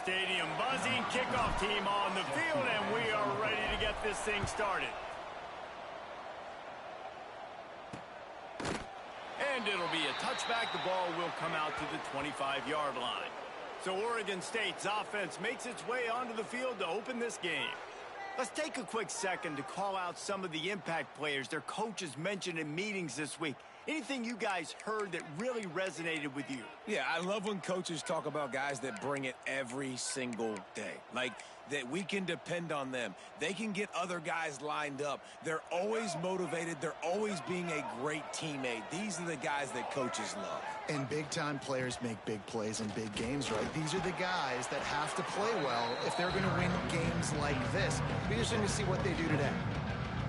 Stadium buzzing, kickoff team on the field, and we are ready to get this thing started. And it'll be a touchback. The ball will come out to the 25-yard line. So Oregon State's offense makes its way onto the field to open this game. Let's take a quick second to call out some of the impact players their coaches mentioned in meetings this week. Anything you guys heard that really resonated with you? Yeah, I love when coaches talk about guys that bring it every single day. Like, that we can depend on them. They can get other guys lined up. They're always motivated. They're always being a great teammate. These are the guys that coaches love. And big-time players make big plays in big games, right? These are the guys that have to play well if they're going to win games like this. Be interesting to see what they do today.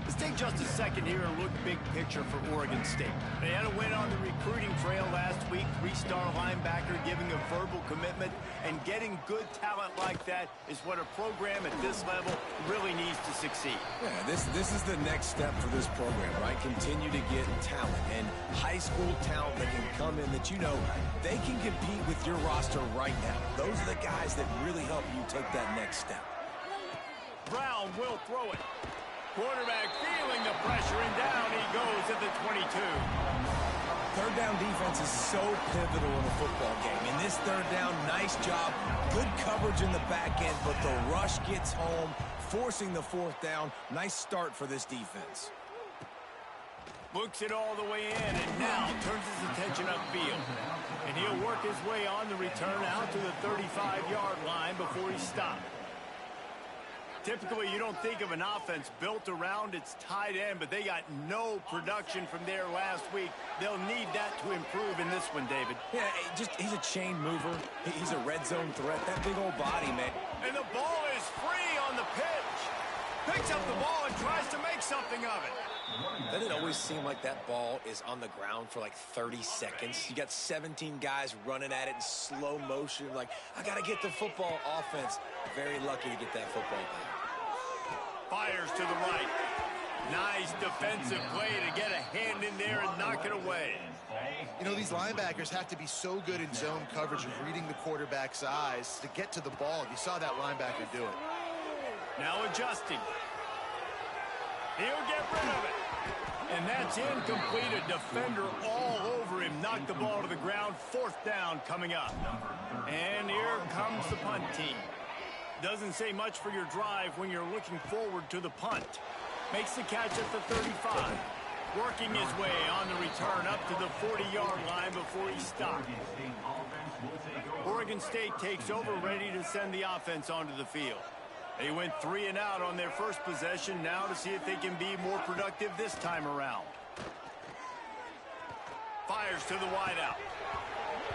Let's take just a second here and look big picture for Oregon State. They had a win on the recruiting trail last week. Three-star linebacker giving a verbal commitment, and getting good talent like that is what a program at this level really needs to succeed. Yeah, this is the next step for this program, right? Continue to get talent and high school talent that can come in that they can compete with your roster right now. Those are the guys that really help you take that next step. Brown will throw it. Quarterback feeling the pressure, and down he goes at the 22. Third down defense is so pivotal in a football game. In this third down, nice job. Good coverage in the back end, but the rush gets home, forcing the fourth down. Nice start for this defense. Looks it all the way in, and now turns his attention upfield. And he'll work his way on the return out to the 35-yard line before he stopped. Typically, you don't think of an offense built around its tight end, but they got no production from there last week. They'll need that to improve in this one, David. Yeah, he's a chain mover. He's a red zone threat. That big old body, man. And the ball is free on the pitch. Picks up the ball and tries to make something of it. Doesn't it always seem like that ball is on the ground for like 30 seconds? You got 17 guys running at it in slow motion. Like, I got to get the football. Offense, very lucky to get that football back. Fires to the right. Nice defensive play to get a hand in there and knock it away. You know, these linebackers have to be so good in zone coverage of reading the quarterback's eyes to get to the ball. You saw that linebacker do it. Now adjusting. He'll get rid of it. And that's incomplete. A defender all over him. Knocked the ball to the ground. Fourth down coming up. And here comes the punt team. Doesn't say much for your drive when you're looking forward to the punt. Makes the catch at the 35. Working his way on the return up to the 40-yard line before he stopped. Oregon State takes over, ready to send the offense onto the field. They went 3 and out on their first possession, now to see if they can be more productive this time around. Fires to the wideout.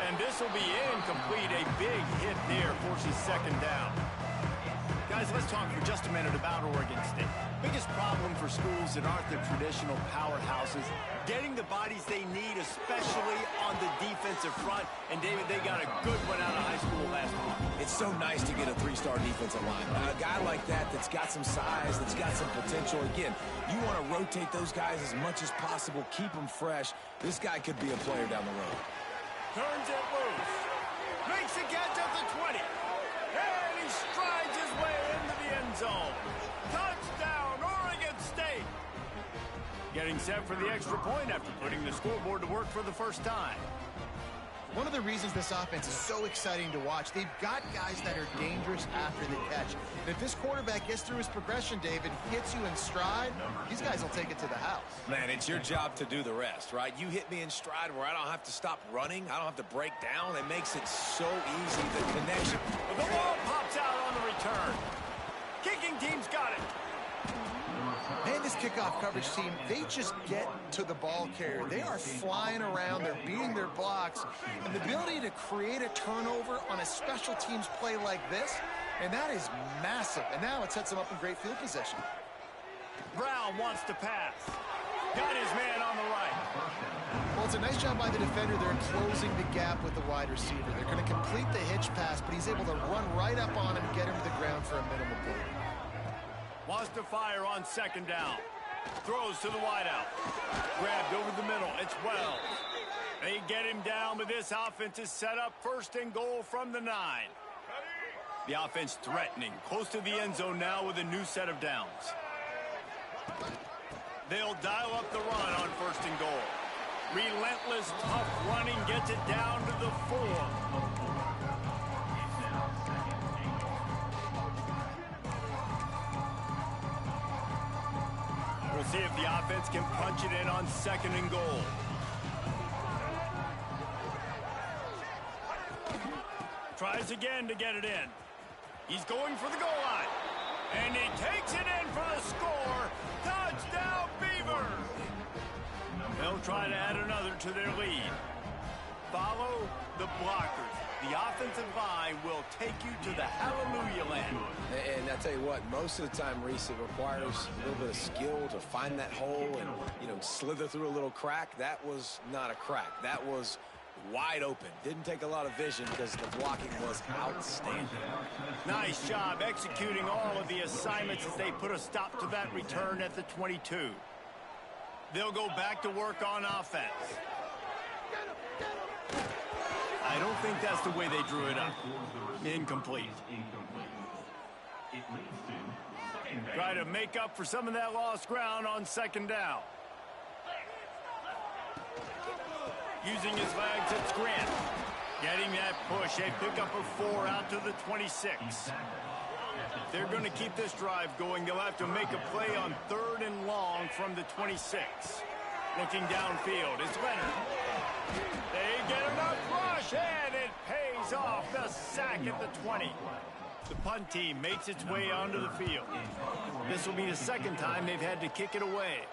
And this will be incomplete. A big hit there forces second down. Guys, let's talk for just a minute about Oregon State. Biggest problem for schools that aren't the traditional powerhouses, getting the bodies they need, especially on the defensive front. And, David, they got a good one out of high school last week. It's so nice to get a 3-star defensive line. A guy like that's got some size, that's got some potential. Again, you want to rotate those guys as much as possible, keep them fresh. This guy could be a player down the road. Turns it loose. Makes the catch at the 20. And he strides his way into the end zone. Touchdown, Oregon State. Getting set for the extra point after putting the scoreboard to work for the first time. One of the reasons this offense is so exciting to watch, they've got guys that are dangerous after the catch. And if this quarterback gets through his progression, David, hits you in stride, these guys will take it to the house. Man, it's your job to do the rest, right? You hit me in stride where I don't have to stop running. I don't have to break down. It makes it so easy, the connection. The ball pops out on the return. Kicking team's got it. Man, this kickoff coverage team, they just get to the ball carrier. They are flying around. They're beating their blocks. And the ability to create a turnover on a special teams play like this, and that is massive. And now it sets them up in great field position. Brown wants to pass. Got his man on the right. Well, it's a nice job by the defender. They're closing the gap with the wide receiver. They're going to complete the hitch pass, but he's able to run right up on him and get him to the ground for a minimal gain. Wants to fire on second down. Throws to the wideout. Grabbed over the middle. It's Wells. They get him down, but this offense is set up first and goal from the 9. The offense threatening, close to the end zone now with a new set of downs. They'll dial up the run on 1st and goal. Relentless, tough running gets it down to the 4. We'll see if the offense can punch it in on 2nd and goal. Tries again to get it in. He's going for the goal line. And he takes it in for the score. Touchdown, Beavers! They'll try to add another to their lead. Follow the blockers. The offensive line will take you to the hallelujah land. And I tell you what, most of the time, Reese, it requires a little bit of skill to find that hole and, slither through a little crack. That was not a crack. That was wide open. Didn't take a lot of vision because the blocking was outstanding. Nice job executing all of the assignments as they put a stop to that return at the 22. They'll go back to work on offense. I don't think that's the way they drew it up. Incomplete. Try to make up for some of that lost ground on 2nd down. Using his legs, it's Grant. Getting that push, a pickup of 4 out to the 26. If they're going to keep this drive going, they'll have to make a play on 3rd and long from the 26. Looking downfield, it's Leonard. They get enough rush, and it pays off the sack at the 20. The punt team makes its way onto the field. This will be the 2nd time they've had to kick it away.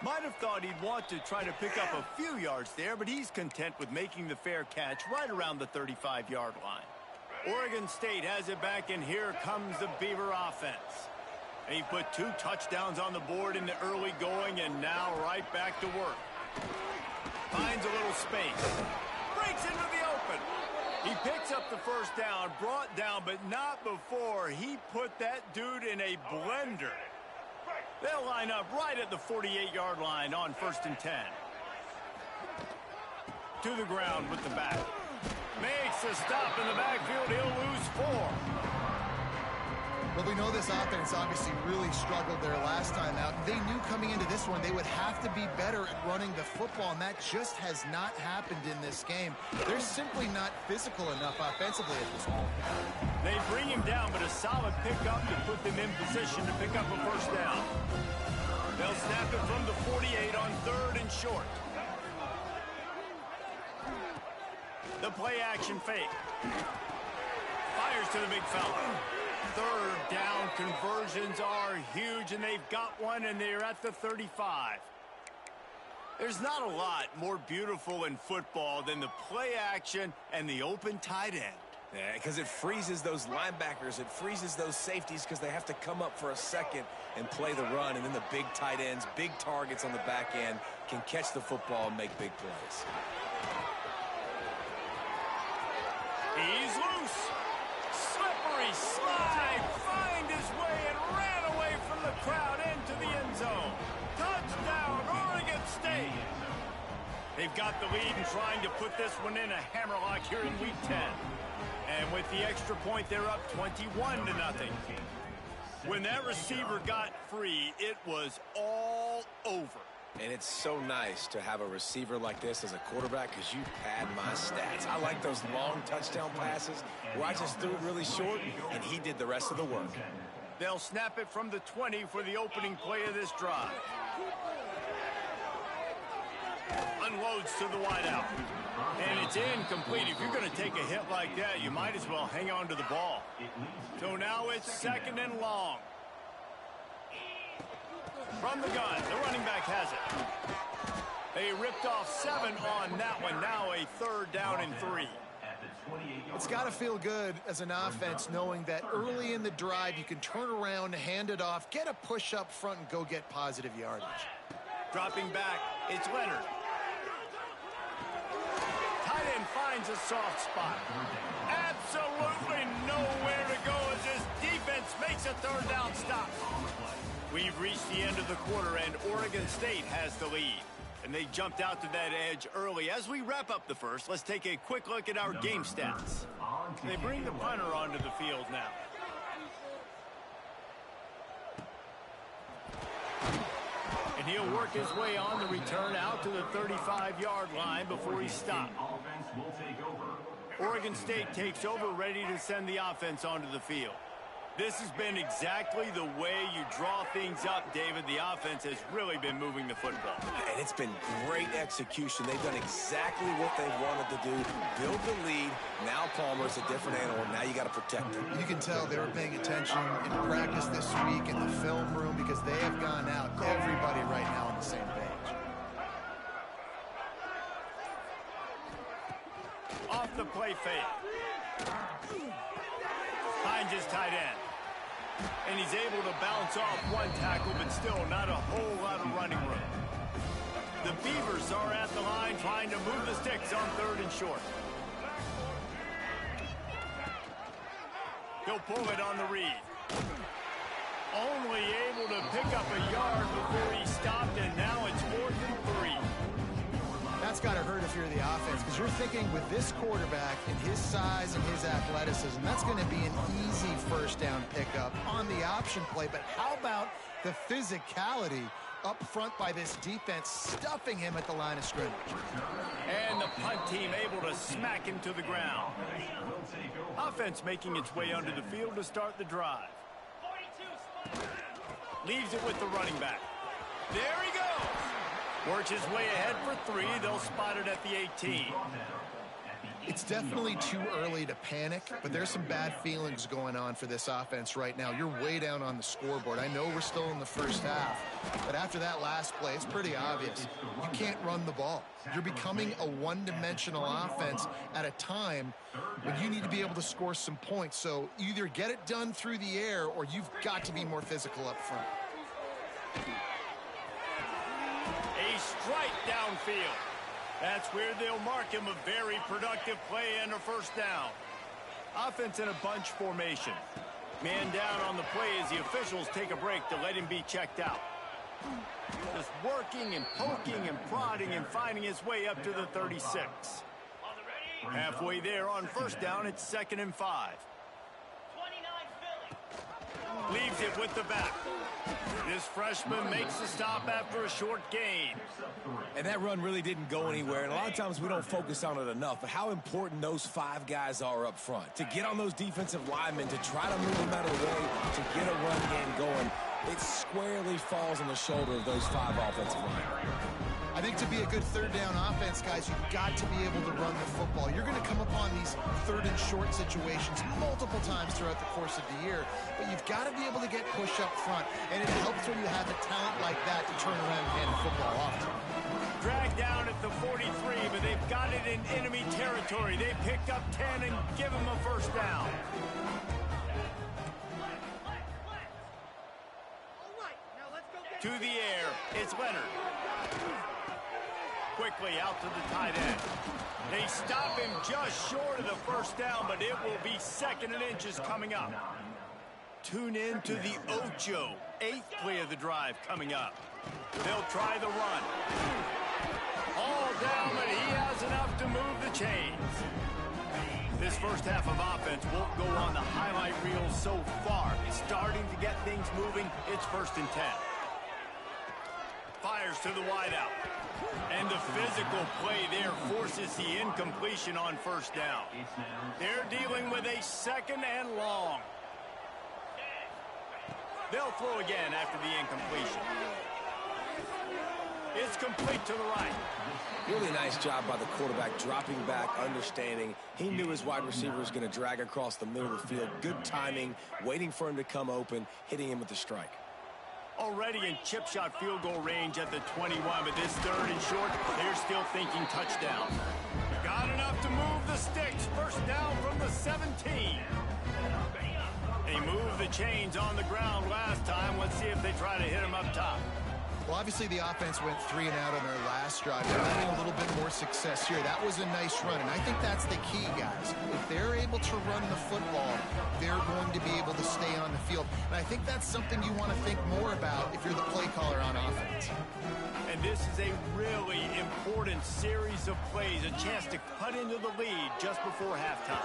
Might have thought he'd want to try to pick up a few yards there, but he's content with making the fair catch right around the 35-yard line. Oregon State has it back, and here comes the Beaver offense. He put 2 touchdowns on the board in the early going, and now right back to work. Finds a little space. Breaks into the open. He picks up the 1st down, brought down, but not before he put that dude in a blender. They'll line up right at the 48-yard line on 1st and 10. To the ground with the back. Makes a stop in the backfield. He'll lose 4. Well, we know this offense obviously really struggled there last time out. They knew coming into this one they would have to be better at running the football, and that just has not happened in this game. They're simply not physical enough offensively at this point. They bring him down, but a solid pickup to put them in position to pick up a 1st down. They'll snap it from the 48 on 3rd and short. The play action fake. Fires to the big fella. 3rd down conversions are huge, and they've got one, and they're at the 35. There's not a lot more beautiful in football than the play action and the open tight end. Yeah, because it freezes those linebackers. It freezes those safeties because they have to come up for a second and play the run, and then the big tight ends, big targets on the back end can catch the football and make big plays. He's loose. Slippery slide. Find his way and ran away from the crowd into the end zone. Touchdown, Oregon State. They've got the lead and trying to put this one in a hammerlock here in Week 10. And with the extra point, they're up 21-0. When that receiver got free, it was all over. And it's so nice to have a receiver like this as a quarterback because you pad my stats. I like those long touchdown passes where I just threw it really short and he did the rest of the work. They'll snap it from the 20 for the opening play of this drive. Unloads to the wideout. And it's incomplete. If you're going to take a hit like that, you might as well hang on to the ball. So now it's 2nd and long. From the gun, the running back has it. They ripped off 7 on that one. Now a 3rd down and 3. It's got to feel good as an offense knowing that early in the drive you can turn around, hand it off, get a push up front, and go get positive yardage. Dropping back, it's Leonard. Tight end finds a soft spot. Absolutely nowhere to go as this defense makes a 3rd down stop. We've reached the end of the quarter, and Oregon State has the lead. And they jumped out to that edge early. As we wrap up the first, let's take a quick look at our game stats. They bring the punter onto the field now. And he'll work his way on the return out to the 35-yard line before he's stopped. Oregon State takes over, ready to send the offense onto the field. This has been exactly the way you draw things up, David. The offense has really been moving the football. And it's been great execution. They've done exactly what they wanted to do. Build the lead. Now Palmer's a different animal. Now you got to protect him. You can tell they were paying attention in practice this week in the film room because they have gone out, everybody right now on the same page. Off the play fake. Finds his tight end. And he's able to bounce off one tackle, but still not a whole lot of running room. The Beavers are at the line trying to move the sticks on 3rd and short. He'll pull it on the read. Only able to pick up a yard before he stopped, and now it's 4th and 3. That's got to hurt if you're the offense, because you're thinking with this quarterback and his size and his athleticism, that's going to be an easy first down pickup on the option play. But how about the physicality up front by this defense, stuffing him at the line of scrimmage? And the punt team able to smack him to the ground. Offense making its way onto the field to start the drive. Leaves it with the running back. There he goes. Works his way ahead for 3. They'll spot it at the 18. It's definitely too early to panic, but there's some bad feelings going on for this offense right now. You're way down on the scoreboard. I know we're still in the first half, but after that last play, it's pretty obvious. You can't run the ball. You're becoming a one-dimensional offense at a time when you need to be able to score some points. So either get it done through the air or you've got to be more physical up front. A strike downfield. That's where they'll mark him a very productive play and a first down. Offense in a bunch formation. Man down on the play as the officials take a break to let him be checked out. Just working and poking and prodding and finding his way up to the 36. Halfway there on first down, it's 2nd and 5. Leaves it with the back. This freshman makes the stop after a short gain. And that run really didn't go anywhere. And a lot of times we don't focus on it enough. But how important those 5 guys are up front. To get on those defensive linemen, to try to move them out of the way, to get a run game going. It squarely falls on the shoulder of those 5 offensive linemen. I think to be a good third down offense, guys, you've got to be able to run the football. You're going to come upon these 3rd and short situations multiple times throughout the course of the year, but you've got to be able to get push up front, and it helps when you have a talent like that to turn around and hand the football off to. Dragged down at the 43, but they've got it in enemy territory. They picked up 10 and give him a first down. To the air, it's Leonard. Quickly out to the tight end. They stop him just short of the first down, but it will be 2nd and inches coming up. Tune in to the Ocho. 8th play of the drive coming up. They'll try the run. All down, but he has enough to move the chains. This first half of offense won't go on the highlight reel so far. It's starting to get things moving. It's 1st and 10. Fires to the wideout. And the physical play there forces the incompletion on first down. They're dealing with a 2nd and long. They'll throw again after the incompletion. It's complete to the right. Really nice job by the quarterback, dropping back, understanding. He knew his wide receiver was going to drag across the middle of the field. Good timing, waiting for him to come open, hitting him with the strike. Already in chip shot field goal range at the 21, but this 3rd and short, they're still thinking touchdown. Got enough to move the sticks. First down from the 17. They moved the chains on the ground last time. Let's see if they try to hit him up top. Well, obviously the offense went 3 and out on their last drive. They're having a little bit more success here. That was a nice run, and I think that's the key, guys. If they're able to run the football, they're going to be able to stay on the field. And I think that's something you want to think more about if you're the play caller on offense. And this is a really important series of plays, a chance to cut into the lead just before halftime.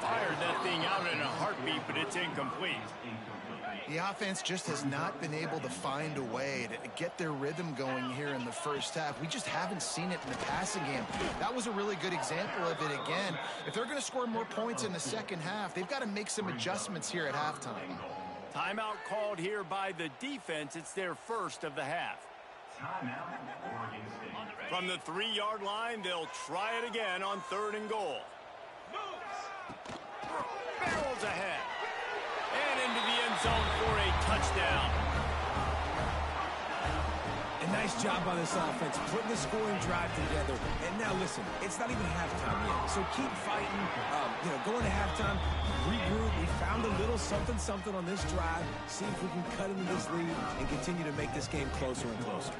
Fired that thing out in a heartbeat, but it's incomplete. The offense just has not been able to find a way to get their rhythm going here in the first half. We just haven't seen it in the passing game. That was a really good example of it again. If they're going to score more points in the second half, they've got to make some adjustments here at halftime. Timeout called here by the defense. It's their first of the half. From the 3-yard line, they'll try it again on 3rd and goal. Barrels ahead. And into the end zone for a touchdown. A nice job by this offense, putting the scoring drive together. And now listen, it's not even halftime yet, so keep fighting. Going to halftime, regroup. We found a little something on this drive. See if we can cut into this lead and continue to make this game closer and closer.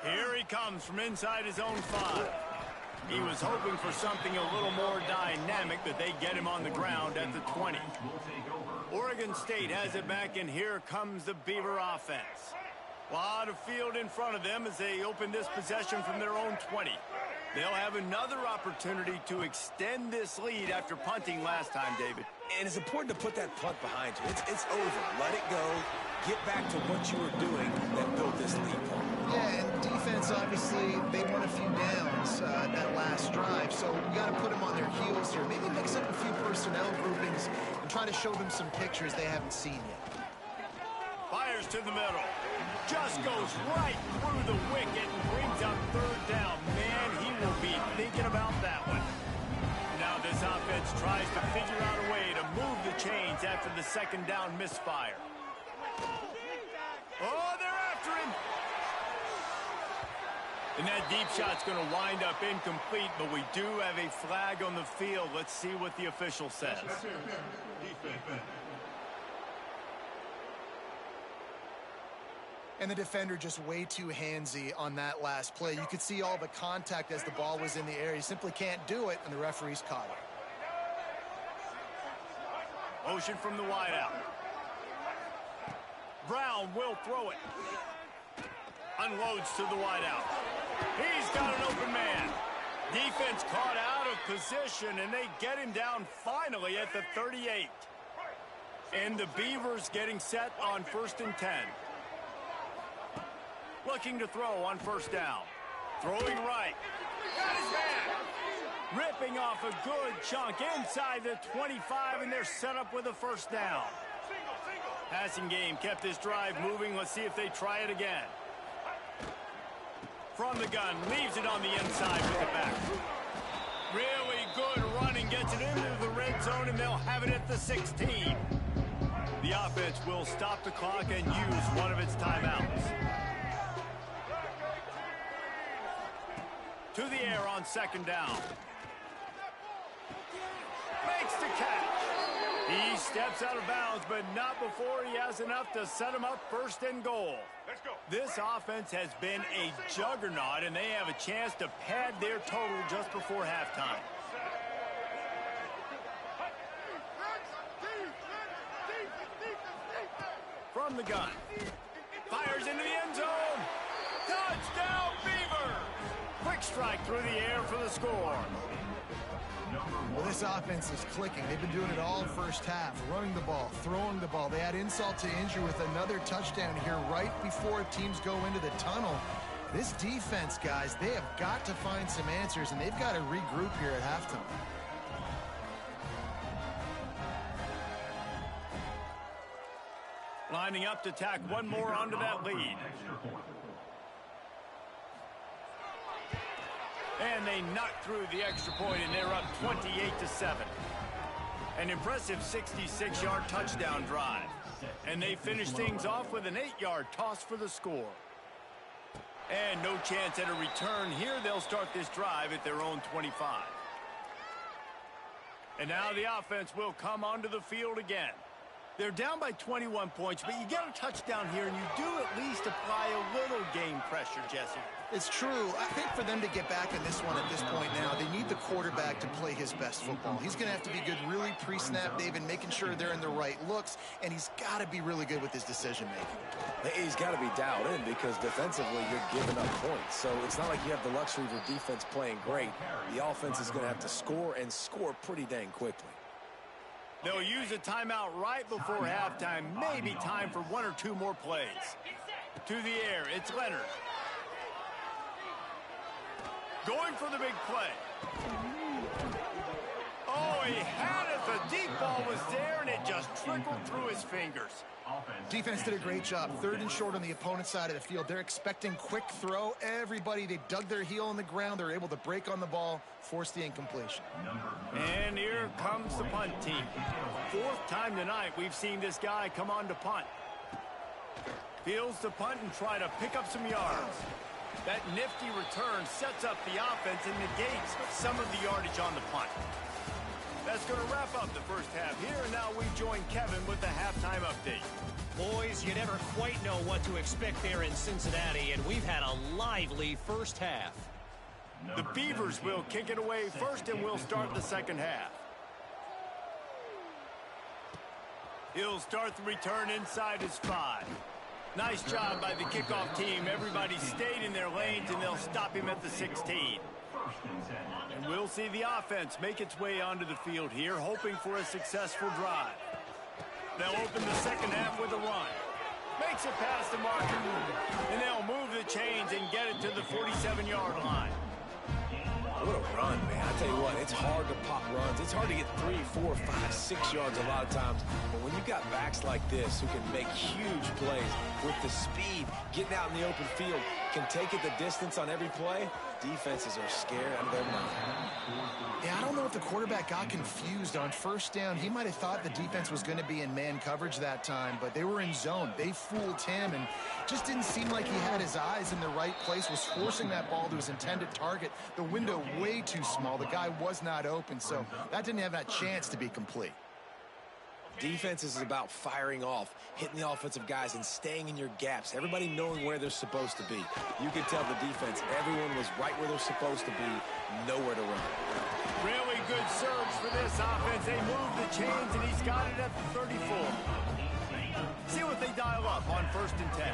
Here he comes from inside his own 5. He was hoping for something a little more dynamic, but they get him on the ground at the 20. Oregon State has it back, and here comes the Beaver offense. A lot of field in front of them as they open this possession from their own 20. They'll have another opportunity to extend this lead after punting last time, David. And it's important to put that punt behind you. It's over. Let it go. Get back to what you were doing that built this lead. Yeah, and defense, obviously, they won a few downs that last drive, so we got to put them on their heels here. Maybe mix up a few personnel groupings and try to show them some pictures they haven't seen yet. Fires to the middle. Just goes right through the wicket and brings up 3rd down. Man, he will be thinking about that one. Now this offense tries to figure out a way to move the chains after the 2nd down misfire. Oh, they're after him. And that deep shot's going to wind up incomplete, but we do have a flag on the field. Let's see what the official says. And the defender just way too handsy on that last play. You could see all the contact as the ball was in the air. He simply can't do it, and the referee's caught it. Motion from the wideout. Brown will throw it. Unloads to the wideout. He's got an open man. Defense caught out of position, and they get him down finally at the 38. And the Beavers getting set on 1st and 10. Looking to throw on 1st down. Throwing right. Got his man. Ripping off a good chunk inside the 25, and they're set up with a 1st down. Passing game kept this drive moving. Let's see if they try it again. From the gun, leaves it on the inside with the back. Really good running, gets it into the red zone, and they'll have it at the 16. The offense will stop the clock and use one of its timeouts. To the air on 2nd down. Makes the catch. He steps out of bounds, but not before he has enough to set him up 1st and goal. Let's go. This offense has been a juggernaut, and they have a chance to pad their total just before halftime. From the gun. Fires into the end zone. Touchdown, Beavers! Quick strike through the air for the score. Well, this offense is clicking. They've been doing it all first half, running the ball, throwing the ball. They had insult to injury with another touchdown here right before teams go into the tunnel. This defense, guys, they have got to find some answers, and they've got to regroup here at halftime. Lining up to tack one more onto that lead. And they knock through the extra point, and they're up 28-7. An impressive 66-yard touchdown drive. And they finish things off with an 8-yard toss for the score. And no chance at a return here. They'll start this drive at their own 25. And now the offense will come onto the field again. They're down by 21 points, but you get a touchdown here, and you do at least apply a little game pressure, Jesse. It's true. I think for them to get back in this one at this point now, they need the quarterback to play his best football. He's going to have to be good really pre-snap, David, making sure they're in the right looks, and he's got to be really good with his decision-making. He's got to be dialed in because defensively you're giving up points. So it's not like you have the luxury of your defense playing great. The offense is going to have to score and score pretty dang quickly. They'll use a timeout right before halftime. Maybe time for one or two more plays. To the air, it's Leonard. Going for the big play. Oh, he had it. The deep ball was there, and it just trickled through his fingers. Defense did a great job. 3rd and short on the opponent's side of the field. They're expecting quick throw. Everybody, they dug their heel in the ground. They're able to break on the ball, force the incompletion. And here comes the punt team. 4th time tonight we've seen this guy come on to punt. Fields the punt and try to pick up some yards. That nifty return sets up the offense and negates some of the yardage on the punt. That's going to wrap up the first half here, and now we join Kevin with the halftime update. Boys, you never quite know what to expect there in Cincinnati, and we've had a lively first half. The Beavers will kick it away first, and we'll start the second half. He'll start the return inside his 5. Nice job by the kickoff team. Everybody stayed in their lanes, and they'll stop him at the 16. And we'll see the offense make its way onto the field here, hoping for a successful drive. They'll open the second half with a run. Makes it past the marker. And they'll move the chains and get it to the 47-yard line. What a run, man. I tell you what, it's hard to pop runs. It's hard to get 3, 4, 5, 6 yards a lot of times. But when you've got backs like this who can make huge plays with the speed, getting out in the open field, can take it the distance on every play, defenses are scared out of their mind. Yeah, I don't know if the quarterback got confused on first down. He might have thought the defense was going to be in man coverage that time, but they were in zone. They fooled him and just didn't seem like he had his eyes in the right place, was forcing that ball to his intended target. The window way too small. The guy was not open, so that didn't have that chance to be complete. Defense is about firing off, hitting the offensive guys, and staying in your gaps. Everybody knowing where they're supposed to be. You can tell the defense, everyone was right where they're supposed to be, nowhere to run. Really good surge for this offense. They move the chains, and he's got it at the 34. See what they dial up on 1st and 10.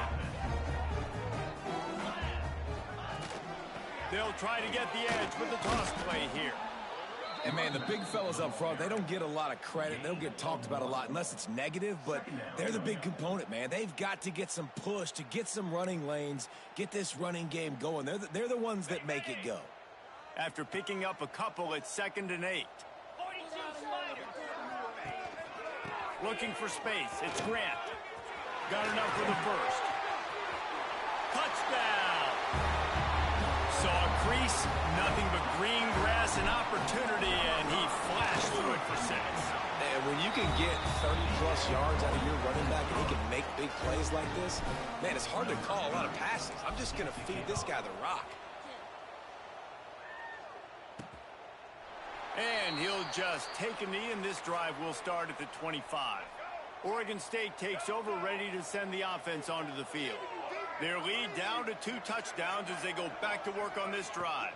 They'll try to get the edge with the toss play here. And, man, the big fellas up front, they don't get a lot of credit. They don't get talked about a lot unless it's negative, but they're the big component, man. They've got to get some push, to get some running lanes, get this running game going. They're the ones that make it go. After picking up a couple, it's 2nd and 8. Looking for space. It's Grant. Got enough for the first. Touchdown! Saw a crease, nothing but green grass and opportunity, and he flashed through it for 6. And when you can get 30-plus yards out of your running back and he can make big plays like this, man, it's hard to call a lot of passes. I'm just going to feed this guy the rock. And he'll just take a knee, and this drive will start at the 25. Oregon State takes over, ready to send the offense onto the field. Their lead down to 2 touchdowns as they go back to work on this drive.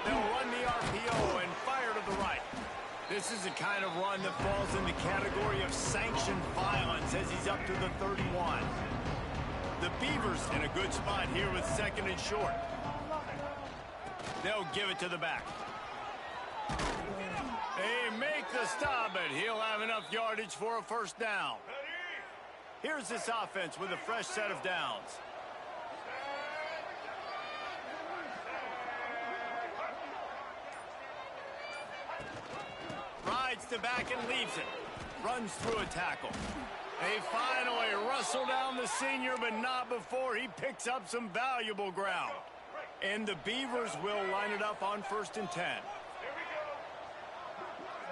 They'll run the RPO and fire to the right. This is the kind of run that falls in the category of sanctioned violence as he's up to the 31. The Beavers in a good spot here with 2nd and short. They'll give it to the back. They make the stop, but he'll have enough yardage for a first down. Here's this offense with a fresh set of downs. Rides to back and leaves it. Runs through a tackle. They finally rustle down the senior, but not before he picks up some valuable ground. And the Beavers will line it up on 1st and 10.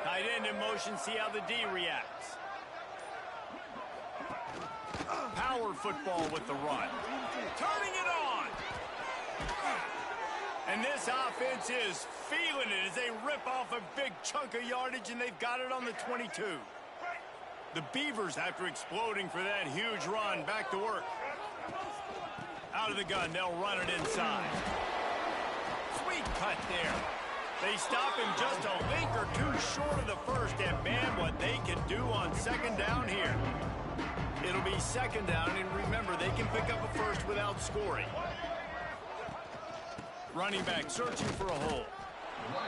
Tight end in motion, see how the D reacts. Power football with the run. Turning it on. And this offense is feeling it as they rip off a big chunk of yardage, and they've got it on the 22. The Beavers, after exploding for that huge run, back to work. Out of the gun, they'll run it inside. Sweet cut there. They stop him just a link or two short of the first, and man, what they can do on second down here. It'll be second down, and remember, they can pick up a first without scoring. Running back searching for a hole.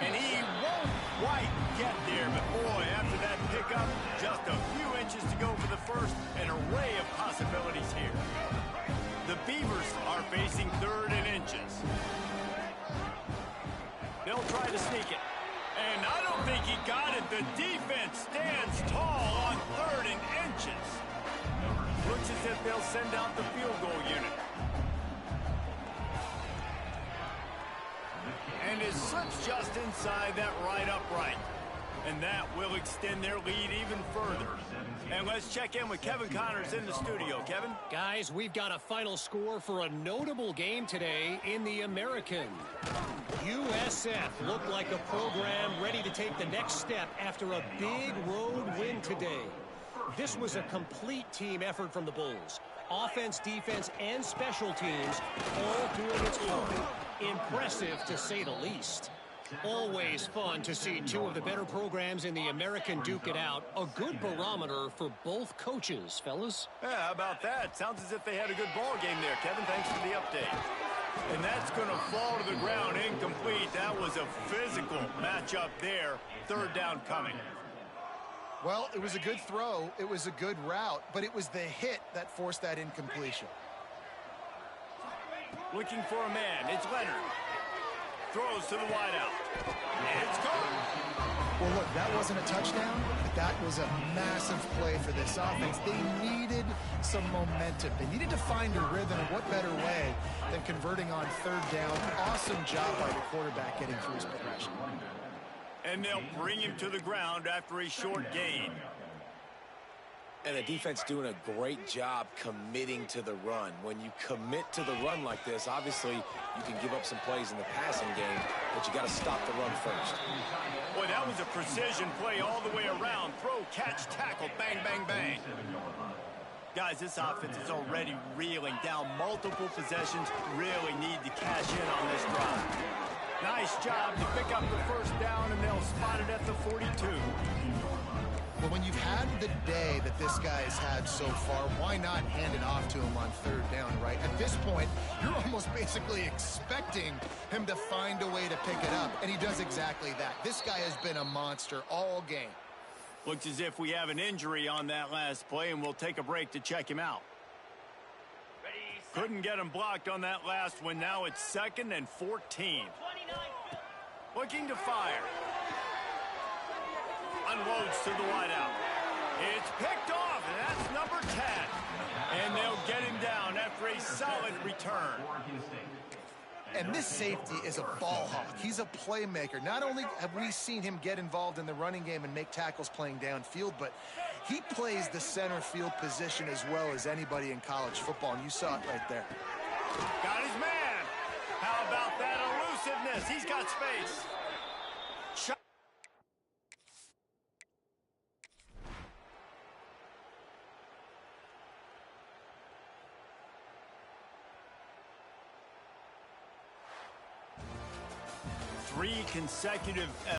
And he won't quite get there, but boy, after that pickup, just a few inches to go for the first, an array of possibilities here. The Beavers are facing third and inches. They'll try to sneak it. And I don't think he got it. The defense stands tall on third and inches. Looks as if they'll send out the field goal unit. And it slips just inside that right upright. And that will extend their lead even further. And let's check in with Kevin Connors in the studio. Kevin? Guys, we've got a final score for a notable game today in the American. USF looked like a program ready to take the next step after a big road win today. This was a complete team effort from the Bulls. Offense, defense, and special teams all doing its part. Impressive, to say the least. Always fun to see two of the better programs in the American duke it out. A good barometer for both coaches, fellas. Yeah, how about that? Sounds as if they had a good ball game there, Kevin. Thanks for the update. And that's going to fall to the ground incomplete. That was a physical matchup there. Third down coming. Well, it was a good throw. It was a good route, but it was the hit that forced that incompletion. Looking for a man. It's Leonard. Throws to the wideout. It's gone. Well, look, that wasn't a touchdown, but that was a massive play for this offense. They needed some momentum. They needed to find a rhythm, and what better way than converting on third down. Awesome job by the quarterback getting through his progression. And they'll bring him to the ground after a short gain. And the defense doing a great job committing to the run. When you commit to the run like this, obviously you can give up some plays in the passing game, but you got to stop the run first. Boy, that was a precision play all the way around. Throw, catch, tackle, bang, bang, bang. Guys, this offense is already reeling down multiple possessions. Really need to cash in on this drive. Nice job to pick up the first down, and they'll spot it at the 42. But when you've had the day that this guy has had so far, why not hand it off to him on third down, right? At this point, you're almost basically expecting him to find a way to pick it up, and he does exactly that. This guy has been a monster all game. Looks as if we have an injury on that last play, and we'll take a break to check him out. Couldn't get him blocked on that last one. Now it's 2nd and 14. Looking to fire. Unloads to the wideout. It's picked off, and that's number 10. And they'll get him down after a solid return. And this safety is a ball hawk. He's a playmaker. Not only have we seen him get involved in the running game and make tackles playing downfield, but he plays the center field position as well as anybody in college football, and you saw it right there. Got his man. How about that elusiveness? He's got space. Shot. Three consecutive